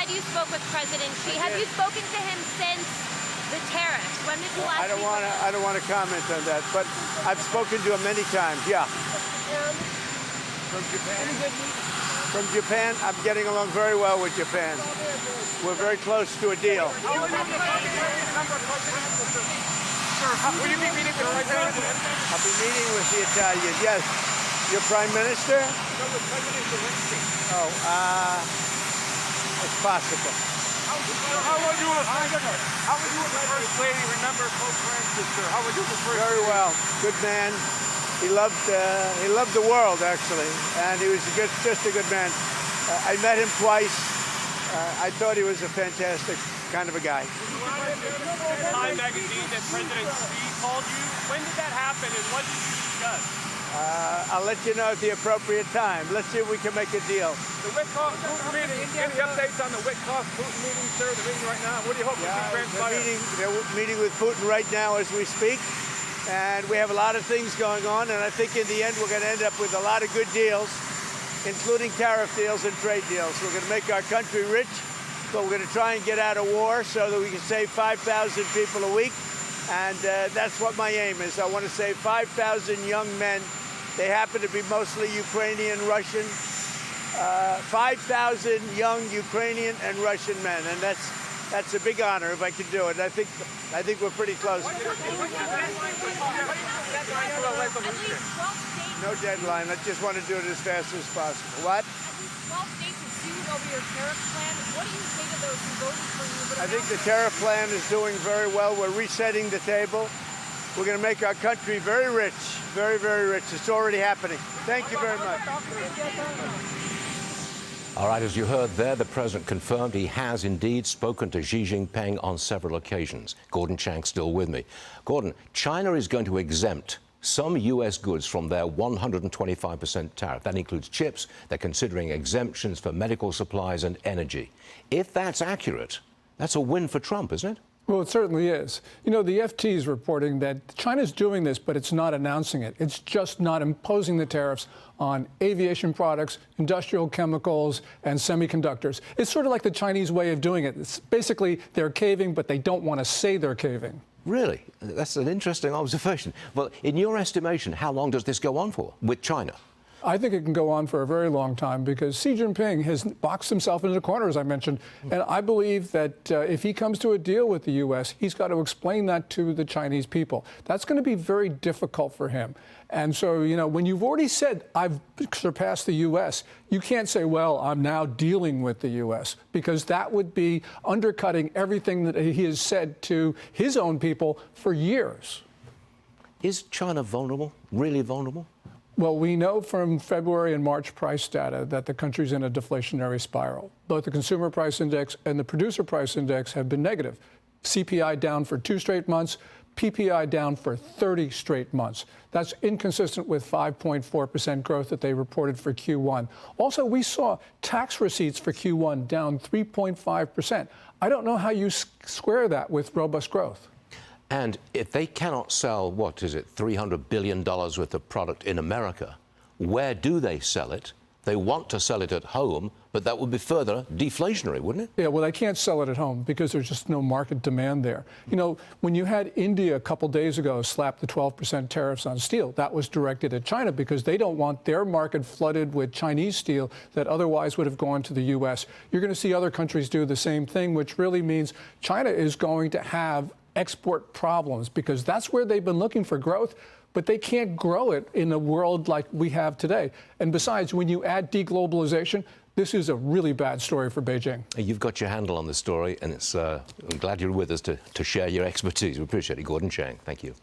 said you spoke with President Xi. Have you spoken to him since the tariffs? When did you last I don't want to comment on that, but I've spoken to him many times. Yeah. From Japan? From Japan, I'm getting along very well with Japan. We're very close to a deal. Will you be meeting with President? I'll be meeting with the Italian. Yes. Your Prime Minister? No, with President Zelensky. Oh, it's possible. How would you as the First Lady remember Pope Francis, sir? How would you as the First Lady? Very well. Good man. He loved the world, actually, and he was just a good man. I met him twice. I thought he was a fantastic kind of a guy. Time magazine that President Xi called you. When did that happen, and what did you discuss? I'll let you know at the appropriate time. Let's see if we can make a deal. The Witkoff-Putin meeting. Any updates on the Witkoff-Putin meeting, sir? The meeting right now. What do you hope to see transpire? They're meeting with Putin right now as we speak. And we have a lot of things going on, and I think in the end we're going to end up with a lot of good deals, including tariff deals and trade deals. We're going to make our country rich, but we're going to try and get out of war so that we can save 5,000 people a week. And that's what my aim is. I want to save 5,000 young men. They happen to be mostly Ukrainian, Russian. 5,000 young Ukrainian and Russian men, and that's a big honor if I can do it. I think we're pretty close. No deadline. I just want to do it as fast as possible. What? At least 12 states have sued over your tariff plan. What do you say to those who voted for you? I think the tariff plan is doing very well. We're resetting the table. We're going to make our country very rich, very, very rich. It's already happening. Thank you very much. All right, as you heard there, the president confirmed he has indeed spoken to Xi Jinping on several occasions. Gordon Chang still with me. Gordon, China is going to exempt some U.S. goods from their 125% tariff. That includes chips. They're considering exemptions for medical supplies and energy. If that's accurate, that's a win for Trump, isn't it? Well, it certainly is. You know, the FT is reporting that China's doing this, but it's not announcing it. It's just not imposing the tariffs on aviation products, industrial chemicals, and semiconductors. It's sort of like the Chinese way of doing it. It's basically they're caving, but they don't want to say they're caving. Really? That's an interesting observation. Well, in your estimation, how long does this go on for with China? I think it can go on for a very long time because Xi Jinping has boxed himself into the corner, as I mentioned. And I believe that if he comes to a deal with the U.S., he's got to explain that to the Chinese people. That's going to be very difficult for him. And so, you know, when you've already said, I've surpassed the U.S., you can't say, well, I'm now dealing with the U.S., because that would be undercutting everything that he has said to his own people for years. Is China vulnerable, really vulnerable? Well, we know from February and March price data that the country's in a deflationary spiral. Both the consumer price index and the producer price index have been negative. CPI down for 2 straight months, PPI down for 30 straight months. That's inconsistent with 5.4% growth that they reported for Q1. Also, we saw tax receipts for Q1 down 3.5%. I don't know how you square that with robust growth. And if they cannot sell, what is it, $300 billion worth of product in America, where do they sell it? They want to sell it at home, but that would be further deflationary, wouldn't it? Yeah, well, they can't sell it at home because there's just no market demand there. You know, when you had India a couple days ago slap the 12% tariffs on steel, that was directed at China because they don't want their market flooded with Chinese steel that otherwise would have gone to the U.S. You're going to see other countries do the same thing, which really means China is going to have export problems because that's where they've been looking for growth, but they can't grow it in a world like we have today. And besides, when you add deglobalization, this is a really bad story for Beijing. You've got your handle on the story, and I'm glad you're with us to share your expertise. We appreciate it. Gordon Chang, thank you.